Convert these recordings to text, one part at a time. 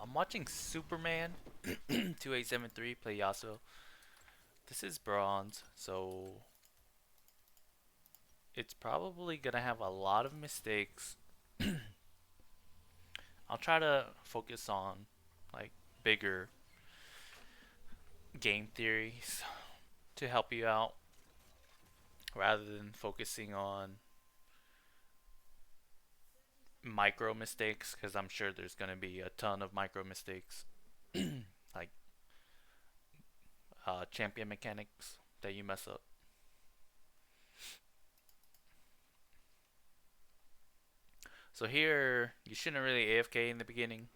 I'm watching Superman2873 play Yasuo. This is bronze, so it's probably gonna have a lot of mistakes. I'll try to focus on like bigger game theories to help you out rather than focusing on micro mistakes because I'm sure there's gonna be a ton of micro mistakes like champion mechanics that you mess up. So here, you shouldn't really AFK in the beginning.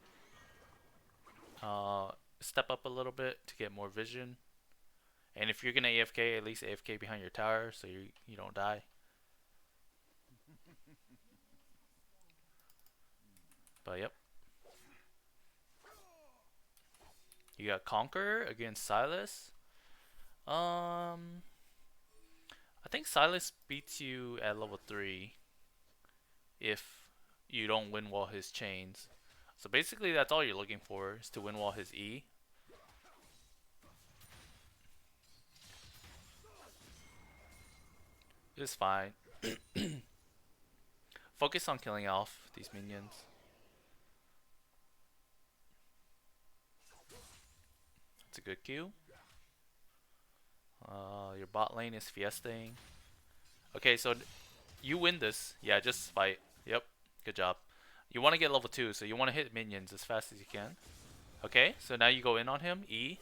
Uh, Step up a little bit to get more vision. And if you're gonna AFK, at least AFK behind your tower so you don't die. But yep, you got Conqueror against Silas. Um, I think Silas beats you at level 3 if you don't win wall his chains. So basically, that's all you're looking for is to win wall his E. It's fine. Focus on killing off these minions. It's a good Q. Your bot lane is fiestaing. Okay, so you win this. Yeah, just fight. Yep, good job. You want to get level 2, so you want to hit minions as fast as you can. Okay, so now you go in on him. E.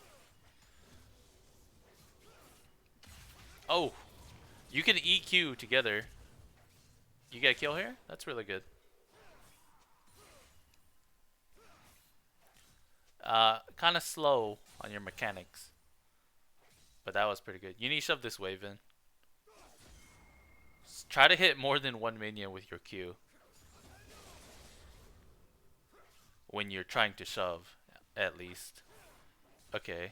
Oh, you can EQ together. You get a kill here? That's really good. Kind of slow on your mechanics. But that was pretty good. You need to shove this wave in. Try to hit more than one minion with your Q when you're trying to shove, at least. Okay.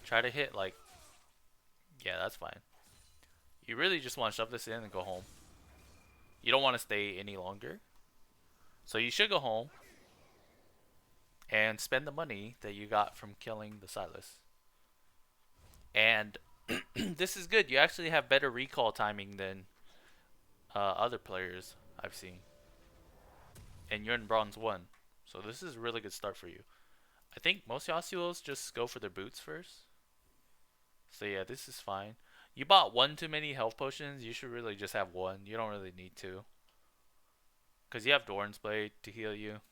Try to hit like... Yeah, that's fine. You really just want to shove this in and go home. You don't want to stay any longer. So you should go home and spend the money that you got from killing the Silas. And this is good. You actually have better recall timing than other players I've seen. And you're in bronze 1. So this is a really good start for you. I think most Yasuos just go for their boots first. So yeah, this is fine. You bought one too many health potions. You should really just have one. You don't really need two. Because you have Doran's Blade to heal you.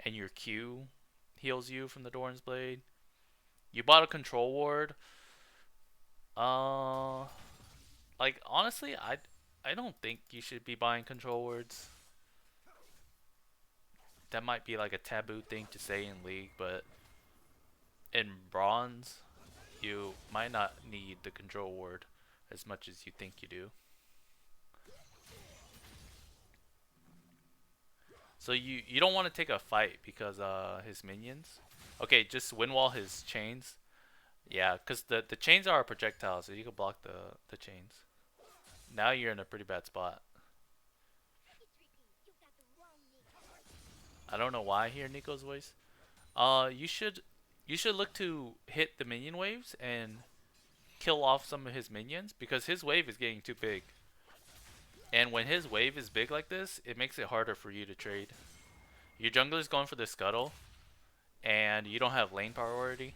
And your Q heals you from the Doran's Blade. You bought a control ward. Like honestly, I don't think you should be buying control wards. That might be like a taboo thing to say in League, but in Bronze, you might not need the control ward as much as you think you do. So you don't want to take a fight because his minions. Okay, just windwall his chains. Yeah, because the chains are a projectile, so you can block the chains. Now you're in a pretty bad spot. I don't know why I hear Nico's voice. You should look to hit the minion waves and kill off some of his minions because his wave is getting too big. And when his wave is big like this, it makes it harder for you to trade. Your jungler's going for the scuttle, and you don't have lane priority.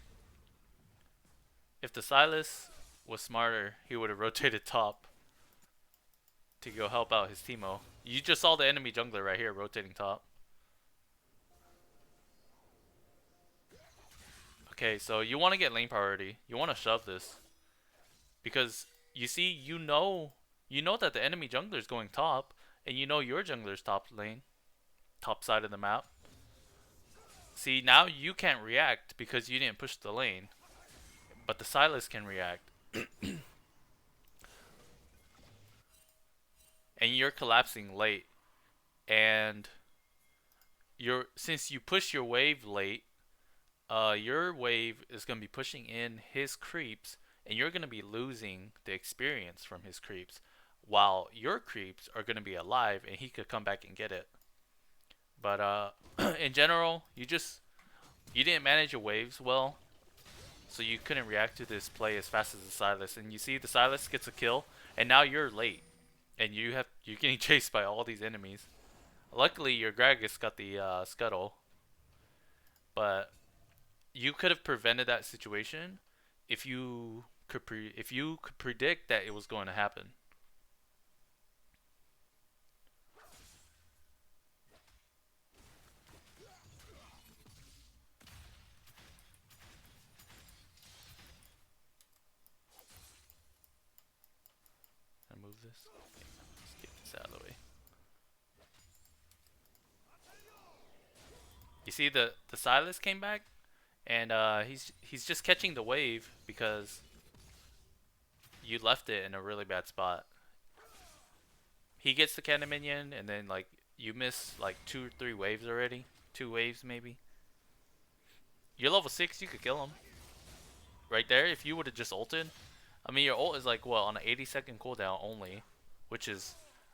If the Silas was smarter, he would have rotated top to go help out his teamo. You just saw the enemy jungler right here rotating top. Okay, so you want to get lane priority. You want to shove this. Because you see, you know that the enemy jungler is going top, and you know your jungler's top lane, top side of the map. See, now you can't react because you didn't push the lane, but the Silas can react. And you're collapsing late, and since you push your wave late, your wave is going to be pushing in his creeps, and you're going to be losing the experience from his creeps, while your creeps are going to be alive, and he could come back and get it. But in general, you didn't manage your waves well, so you couldn't react to this play as fast as the Silas. And you see the Silas gets a kill, and now you're late, and you're getting chased by all these enemies. Luckily, your Gragas got the scuttle, but you could have prevented that situation if you if you could predict that it was going to happen. Can I move this? Okay, let's get this out of the way. You see the Silas came back, and he's just catching the wave because you left it in a really bad spot. He gets the cannon minion, and then like you miss like 2 or 3 waves already. 2 waves maybe. You're level 6, you could kill him. Right there, if you would have just ulted. I mean, your ult is like, what, on an 80-second cooldown only. Which is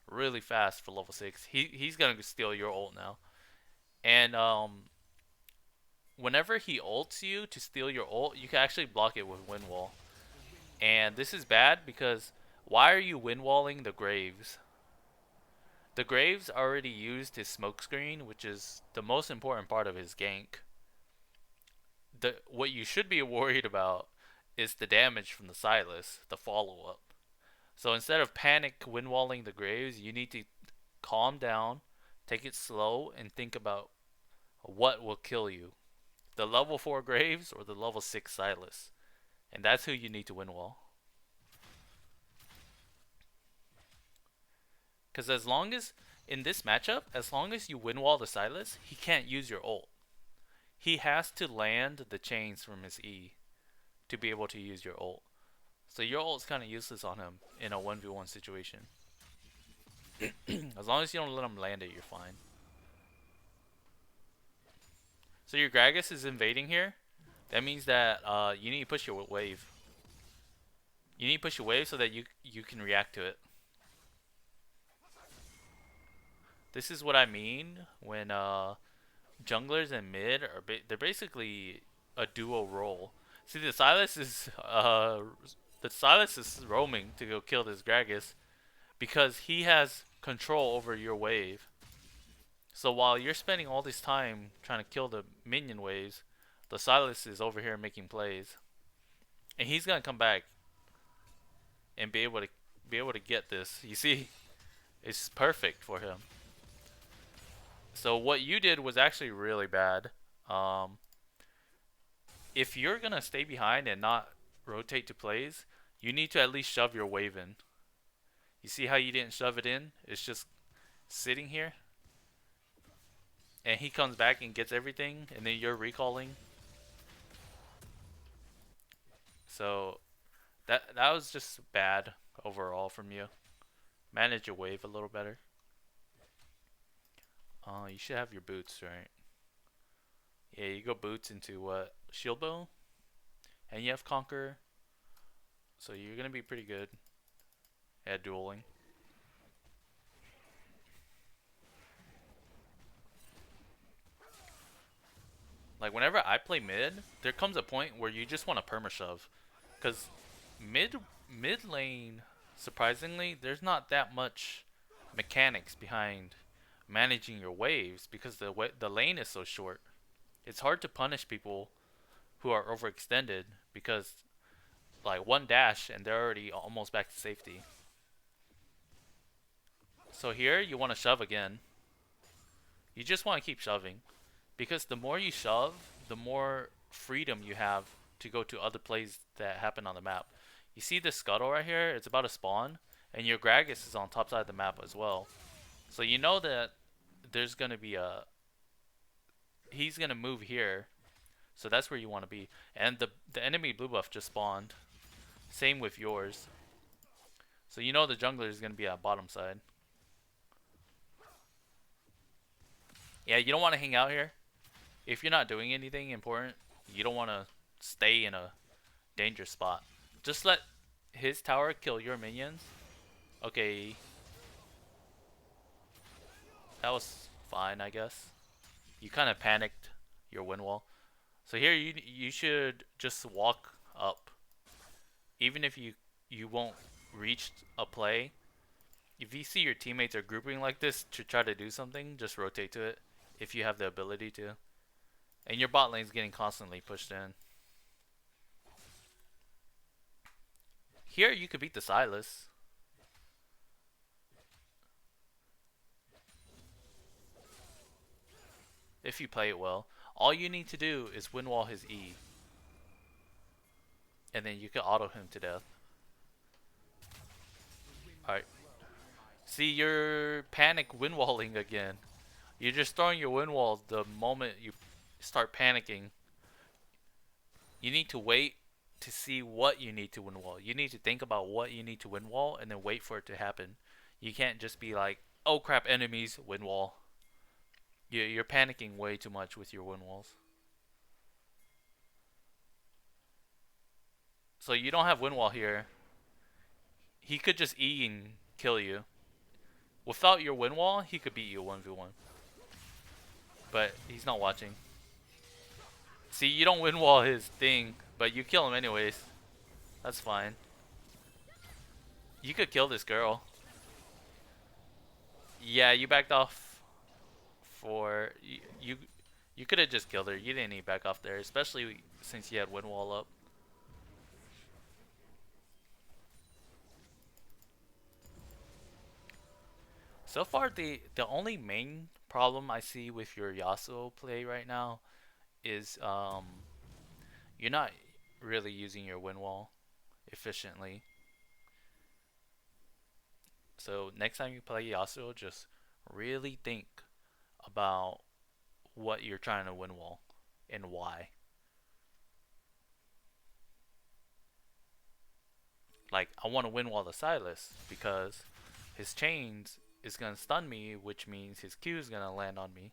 really fast for level 6. He's gonna steal your ult now. And whenever he ults you to steal your ult, you can actually block it with windwall. And this is bad because why are you windwalling the Graves? The Graves already used his smokescreen, which is the most important part of his gank. What you should be worried about is the damage from the Silas, the follow-up. So instead of panic windwalling the Graves, you need to calm down, take it slow, and think about what will kill you. The level 4 Graves or the level 6 Silas. And that's who you need to windwall. Because as long as, in this matchup, as long as you windwall the Silas, he can't use your ult. He has to land the chains from his E to be able to use your ult. So your ult's kind of useless on him in a 1v1 situation. As long as you don't let him land it, you're fine. So your Gragas is invading here. That means that you need to push your wave. You need to push your wave so that you can react to it. This is what I mean when junglers and mid are they're basically a duo role. See, the Silas is roaming to go kill this Gragas because he has control over your wave. So while you're spending all this time trying to kill the minion waves, the Silas is over here making plays, and he's gonna come back and be able to get this. You see, it's perfect for him. So what you did was actually really bad. If you're gonna stay behind and not rotate to plays, you need to at least shove your wave in. You see how you didn't shove it in? It's just sitting here. And he comes back and gets everything, and then you're recalling. So that was just bad overall from you. Manage your wave a little better. You should have your boots, right? Yeah, you go boots into what? Shield bow? And you have Conquer. So you're gonna be pretty good at dueling. Like whenever I play mid, there comes a point where you just want to perma shove, because mid lane, surprisingly, there's not that much mechanics behind managing your waves because the lane is so short. It's hard to punish people who are overextended because like one dash and they're already almost back to safety. So here you want to shove again. You just want to keep shoving because the more you shove, the more freedom you have to go to other plays that happen on the map. You see this scuttle right here? It's about to spawn, and your Gragas is on top side of the map as well. So you know that there's gonna be he's gonna move here, so that's where you want to be. And the enemy blue buff just spawned. Same with yours. So you know the jungler is gonna be at bottom side. Yeah, you don't want to hang out here. If you're not doing anything important, you don't want to stay in a dangerous spot. Just let his tower kill your minions. Okay. That was fine, I guess. you kind of panicked your wind wall. So here you should just walk up, even if you won't reach a play. If you see your teammates are grouping like this to try to do something, just rotate to it if you have the ability to. And your bot lane's getting constantly pushed in. Here you could beat the Sylas. If you play it well. All you need to do is wind wall his E. And then you can auto him to death. Alright. See, you're panic wind walling again. You're just throwing your wind wall the moment you start panicking. You need to wait to see what you need to wind wall. You need to think about what you need to wind wall and then wait for it to happen. You can't just be like, oh crap, enemies, wind wall. You're panicking way too much with your wind walls. So you don't have wind wall here. He could just E and kill you. Without your wind wall, he could beat you 1v1. But he's not watching. See, you don't wind wall his thing, but you kill him anyways. That's fine. You could kill this girl. Yeah, you backed off for you could have just killed her. You didn't need back off there, especially since you had wind wall up. So far, the only main problem I see with your Yasuo play right now is you're not really using your wind wall efficiently. So next time you play Yasuo, just really think about what you're trying to wind wall and why. Like, I want to wind wall the Sylas because his chains is going to stun me, which means his Q is going to land on me.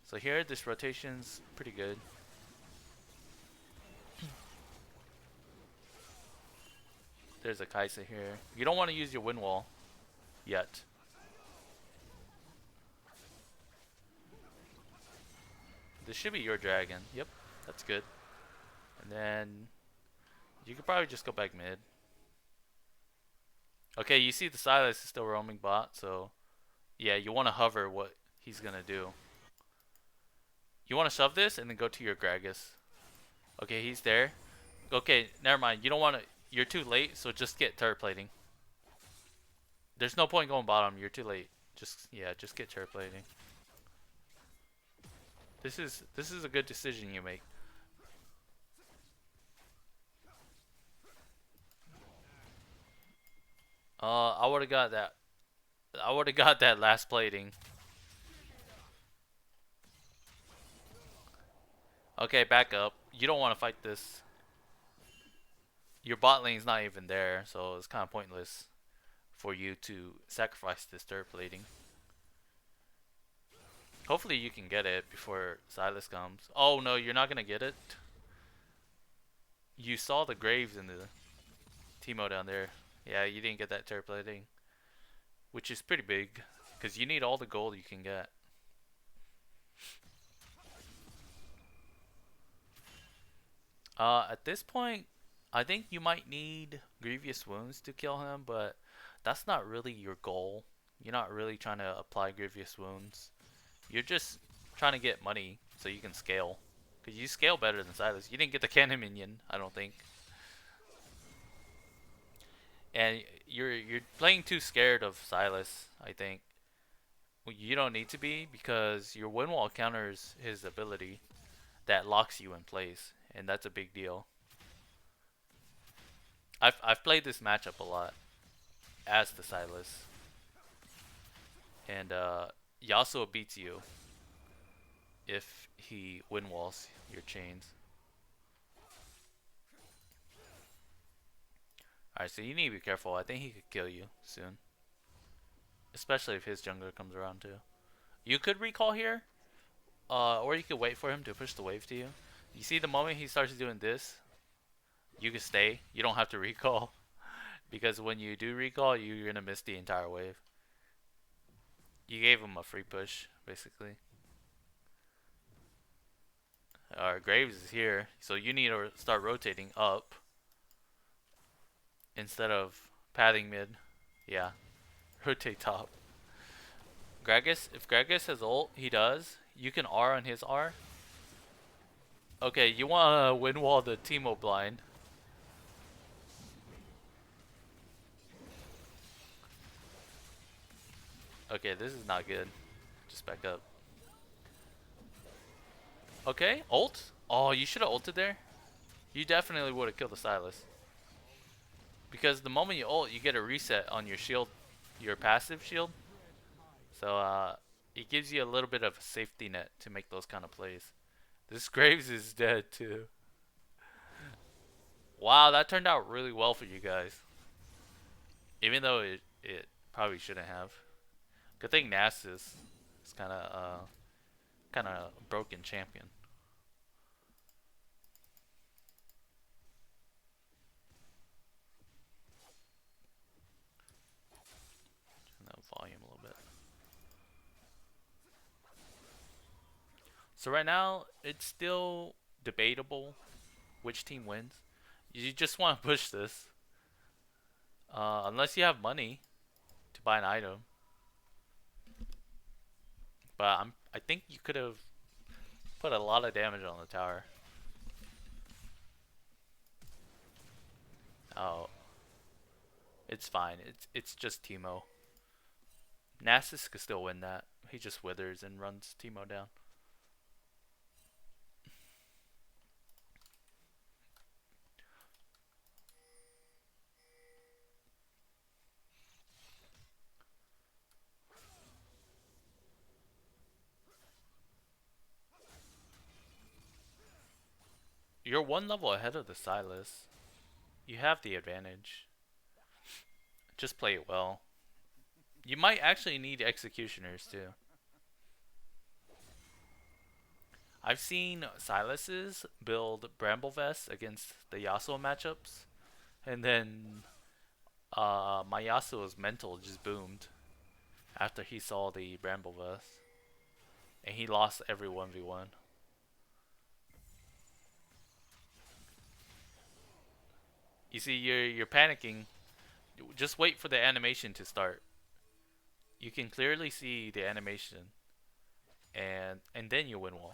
So here, this rotation's pretty good. There's a Kaisa here. You don't want to use your wind wall yet. This should be your dragon. Yep, that's good. And then you could probably just go back mid. Okay, you see the Sylas is still roaming bot, so yeah, you want to hover what he's gonna do. You want to shove this and then go to your Gragas. Okay, he's there. Okay, never mind. You don't want to. You're too late, so just get turret plating. There's no point going bottom. You're too late. Just get turret plating. This is a good decision you make. I would have got that. I would have got that last plating. Okay, back up. You don't want to fight this. Your bot lane's not even there, so it's kind of pointless for you to sacrifice this turret plating. Hopefully you can get it before Sylas comes. Oh no, you're not gonna get it. You saw the graves in the Teemo down there. Yeah, you didn't get that turret plating, which is pretty big because you need all the gold you can get. At this point, I think you might need grievous wounds to kill him, but that's not really your goal. You're not really trying to apply grievous wounds. You're just trying to get money so you can scale. Because you scale better than Sylas. You didn't get the cannon minion, I don't think. And you're playing too scared of Sylas, I think. Well, you don't need to be because your wind wall counters his ability that locks you in place, and that's a big deal. I've played this matchup a lot as the Sylas, and Yasuo beats you if he wind walls your chains. Alright, so you need to be careful. I think he could kill you soon, especially if his jungler comes around too. You could recall here, or you could wait for him to push the wave to you. You see, the moment he starts doing this, you can stay. You don't have to recall. Because when you do recall, you're going to miss the entire wave. You gave him a free push, basically. Our Graves is here, so you need to start rotating up instead of padding mid. Yeah, rotate top. Gragas, if Gragas has ult, he does. You can R on his R. Okay, you want to windwall the Teemo blind. Okay, this is not good. Just back up. Okay, ult. Oh, you should have ulted there. You definitely would have killed the Silas. Because the moment you ult, you get a reset on your shield, your passive shield. So it gives you a little bit of a safety net to make those kind of plays. This Graves is dead too. Wow, that turned out really well for you guys. Even though it probably shouldn't have. Good thing Nass is kind of broken champion. Turn that volume a little bit. So right now it's still debatable which team wins. You just want to push this, unless you have money to buy an item. But I think you could have put a lot of damage on the tower. Oh, it's fine. It's just Teemo. Nasus could still win that. He just withers and runs Teemo down. You're one level ahead of the Silas. You have the advantage. Just play it well. You might actually need executioners too. I've seen Silas's build Bramble Vest against the Yasuo matchups, and then my Yasuo's mental just boomed after he saw the Bramble Vest, and he lost every 1v1. You see, you're panicking. Just wait for the animation to start. You can clearly see the animation, and then you win wall.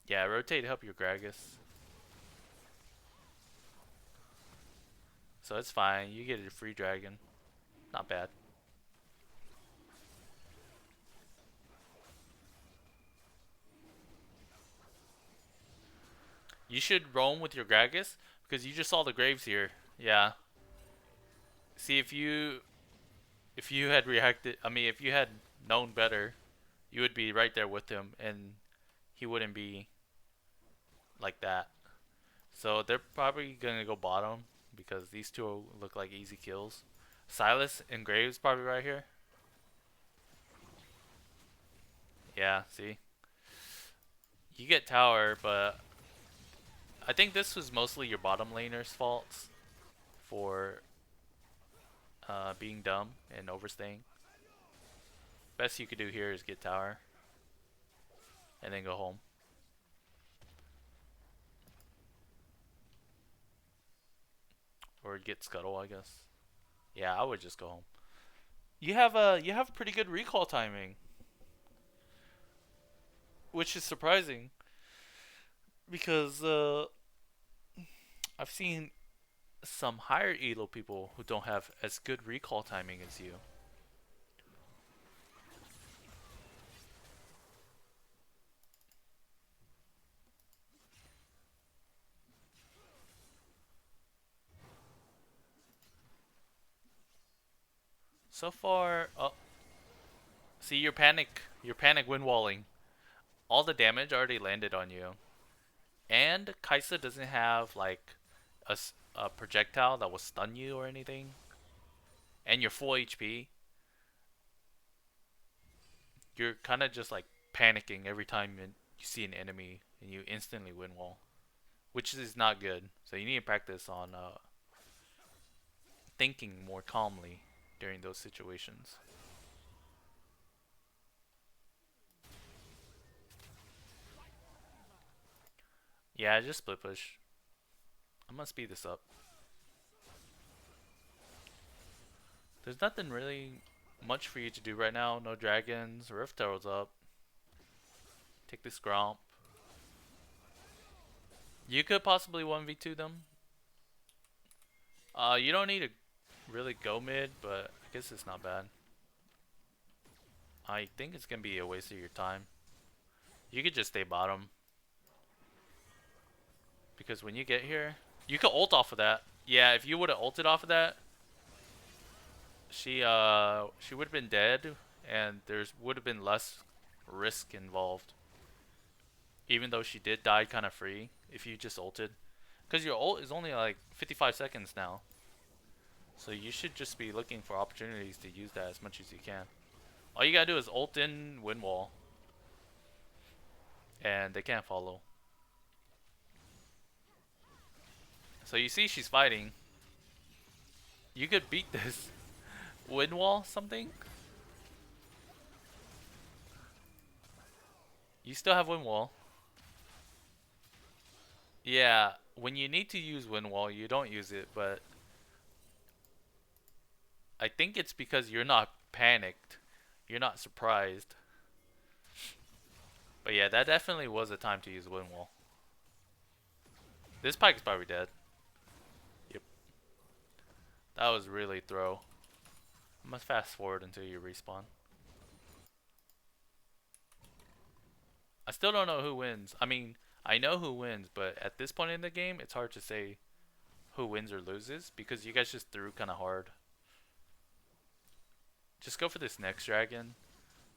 Yeah, rotate help your Gragas. So it's fine. You get a free dragon. Not bad. You should roam with your Gragas because you just saw the Graves here. Yeah. See if you had reacted. I mean, if you had known better, you would be right there with him, and he wouldn't be like that. So they're probably gonna go bottom because these two look like easy kills. Silas and Graves probably right here. Yeah, see? You get tower, but I think this was mostly your bottom laner's faults for being dumb and overstaying. Best you could do here is get tower and then go home. Or get scuttle, I guess. Yeah, I would just go home. You have pretty good recall timing, which is surprising because I've seen some higher elo people who don't have as good recall timing as you. So far, oh, see your panic wind walling. All the damage already landed on you, and Kaisa doesn't have like a projectile that will stun you or anything, and you're full HP. You're kind of just like panicking every time you see an enemy, and you instantly win wall, which is not good. So you need to practice on thinking more calmly during those situations. Yeah, just split push. I'm gonna speed this up. There's nothing really much for you to do right now. No dragons. Rift Herald's up. Take this Gromp. You could possibly 1v2 them. You don't need to really go mid, but I guess it's not bad. I think it's gonna be a waste of your time. You could just stay bottom. Because when you get here, you could ult off of that. Yeah, if you would have ulted off of that, she would have been dead, and there's would have been less risk involved. Even though she did die kind of free, if you just ulted, because your ult is only like 55 seconds now, so you should just be looking for opportunities to use that as much as you can. All you gotta do is ult in windwall, and they can't follow. So you see she's fighting. You could beat this. Windwall something? You still have windwall. Yeah, when you need to use windwall, you don't use it, but I think it's because you're not panicked. You're not surprised. But yeah, that definitely was a time to use windwall. This pike is probably dead. Yep. That was really throw. I'm gonna fast forward until you respawn. I still don't know who wins. I mean, I know who wins, but at this point in the game, it's hard to say who wins or loses because you guys just threw kind of hard. Just go for this next dragon.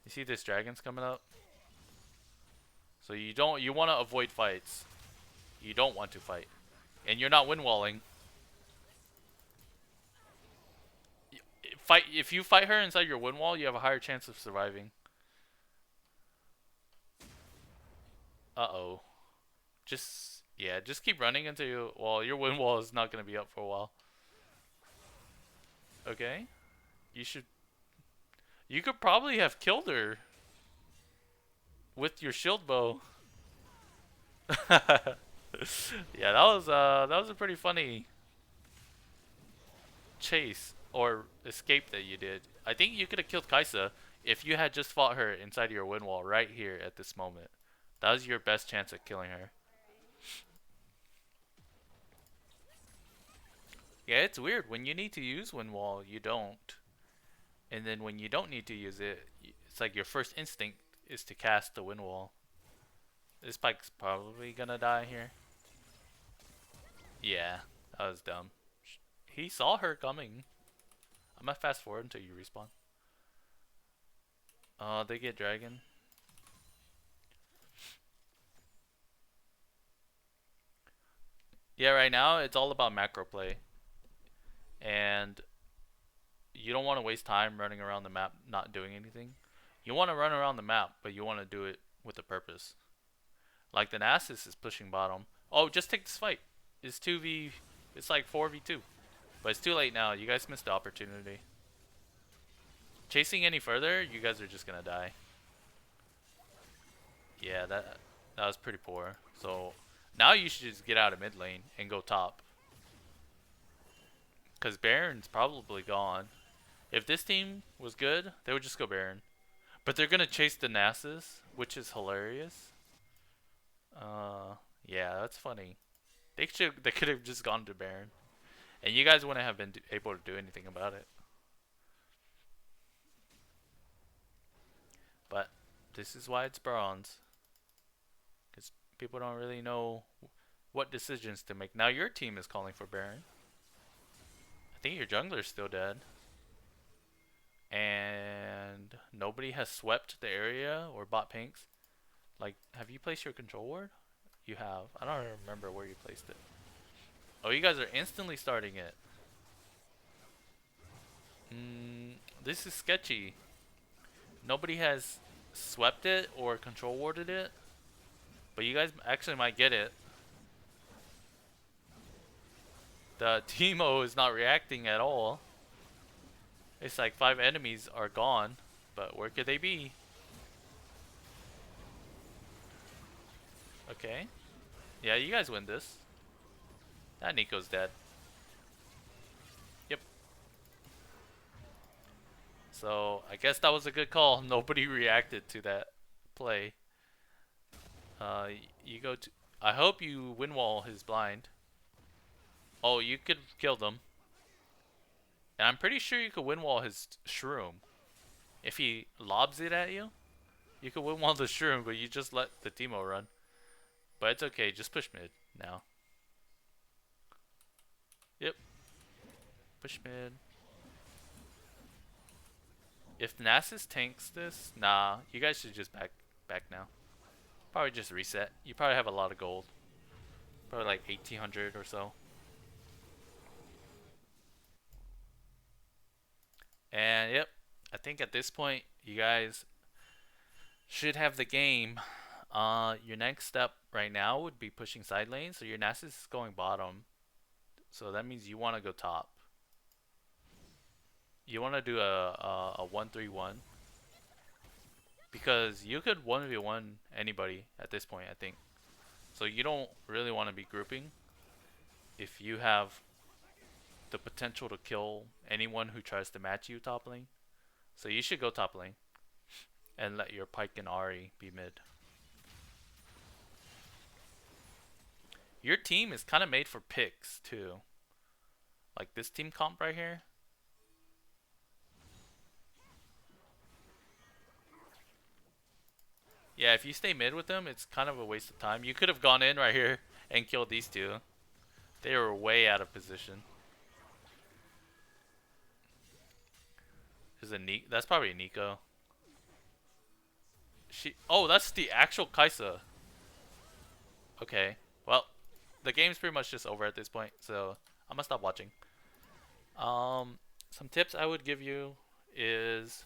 You see this dragon's coming up? So you want to avoid fights. You don't want to fight. And you're not windwalling. If you fight her inside your windwall, you have a higher chance of surviving. Uh-oh. Just keep running until your windwall is not going to be up for a while. Okay. You could probably have killed her with your shield bow. Yeah, that was a pretty funny chase or escape that you did. I think you could have killed Kaisa if you had just fought her inside of your wind wall right here at this moment. That was your best chance at killing her. Yeah, it's weird. When you need to use wind wall, you don't. And then when you don't need to use it, it's like your first instinct is to cast the wind wall. This pike's probably gonna die here. Yeah, that was dumb. He saw her coming. I'm gonna fast forward until you respawn. They get dragon. Yeah, right now it's all about macro play. And you don't want to waste time running around the map not doing anything. You want to run around the map, but you want to do it with a purpose. Like the Nasus is pushing bottom. Oh, just take this fight. It's 2v... It's like 4v2. But it's too late now. You guys missed the opportunity. Chasing any further, you guys are just gonna die. Yeah, that was pretty poor. So now you should just get out of mid lane and go top. Because Baron's probably gone. If this team was good, they would just go Baron. But they're gonna chase the Nasus, which is hilarious. Yeah, that's funny. They could have just gone to Baron, and you guys wouldn't have been able to do anything about it. But this is why it's bronze, because people don't really know what decisions to make. Now your team is calling for Baron. I think your jungler's still dead. And nobody has swept the area or bought pinks. Like, have you placed your control ward? You have. I don't remember where you placed it. Oh, you guys are instantly starting it. This is sketchy. Nobody has swept it or control warded it. But you guys actually might get it. The Teemo is not reacting at all. It's like 5 enemies are gone. But where could they be? Okay. Yeah, you guys win this. That Nico's dead. Yep. So I guess that was a good call. Nobody reacted to that play. You go to. I hope you windwall his blind. Oh, you could kill them. And I'm pretty sure you could windwall his shroom. If he lobs it at you, you could windwall the shroom, but you just let the Teemo run. But it's okay, just push mid now. Yep, push mid. If Nasus tanks this, nah, you guys should just back now. Probably just reset. You probably have a lot of gold. Probably like 1800 or so. And yep, I think at this point you guys should have the game. Your next step right now would be pushing side lane. So your Nasus is going bottom. So that means you want to go top. You want to do a 1-3-1 because you could 1v1 anybody at this point, I think. So you don't really want to be grouping if you have the potential to kill anyone who tries to match you top lane. So you should go top lane and let your Pyke and Ahri be mid. Your team is kind of made for picks too. Like this team comp right here. Yeah, if you stay mid with them, it's kind of a waste of time. You could have gone in right here and killed these two. They were way out of position. There's a that's probably a Nico. Oh, that's the actual Kaisa. Okay. Well, the game's pretty much just over at this point, so I'm gonna stop watching. Some tips I would give you is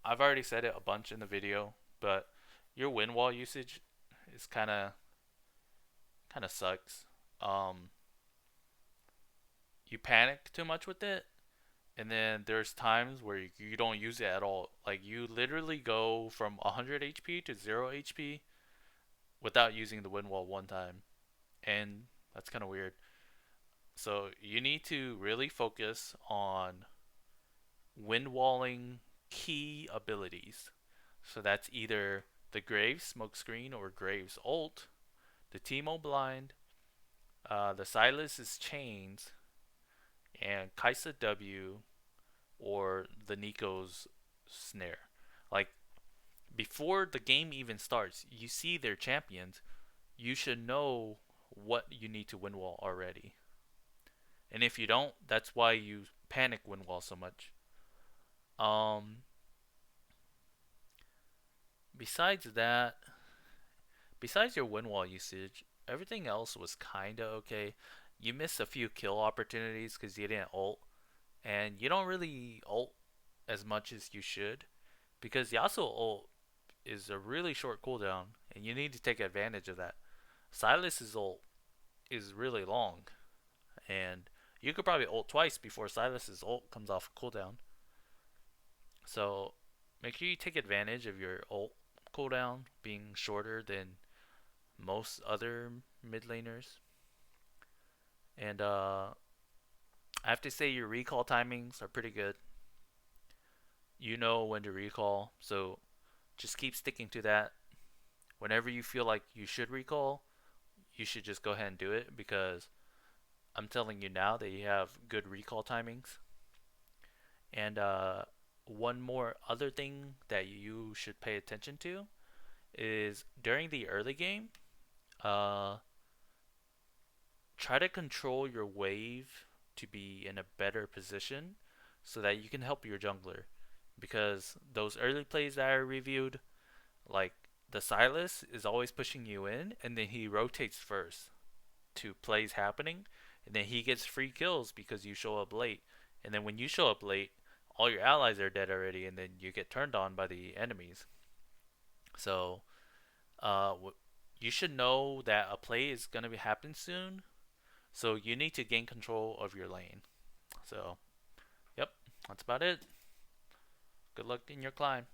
I've already said it a bunch in the video, but your wind wall usage is kind of sucks. Um, you panic too much with it, and then there's times where you don't use it at all. Like you literally go from 100 HP to 0 HP without using the wind wall one time, and that's kind of weird. So you need to really focus on wind walling key abilities. So that's either the Graves smokescreen or Graves ult, the Teemo blind, the Silas's chains, and Kaisa W or the Nico's snare. Like before the game even starts, you see their champions, you should know what you need to win wall already. And if you don't, that's why you panic win wall so much. Um besides that, besides your win wall usage, everything else was kinda okay. You missed a few kill opportunities because you didn't ult, and you don't really ult as much as you should because Yasuo ult is a really short cooldown, and you need to take advantage of that. Silas's ult is really long, and you could probably ult twice before Silas's ult comes off cooldown. So make sure you take advantage of your ult cooldown being shorter than most other mid laners. And I have to say your recall timings are pretty good. You know when to recall, so just keep sticking to that. Whenever you feel like you should recall, you should just go ahead and do it because I'm telling you now that you have good recall timings. And one more other thing that you should pay attention to is during the early game, uh, try to control your wave to be in a better position so that you can help your jungler. Because those early plays that I reviewed, like the Silas is always pushing you in, and then he rotates first to plays happening, and then he gets free kills because you show up late. And then when you show up late, all your allies are dead already, and then you get turned on by the enemies. So, uh, you should know that a play is gonna be happen soon. So you need to gain control of your lane. So, yep, that's about it. Good luck in your climb.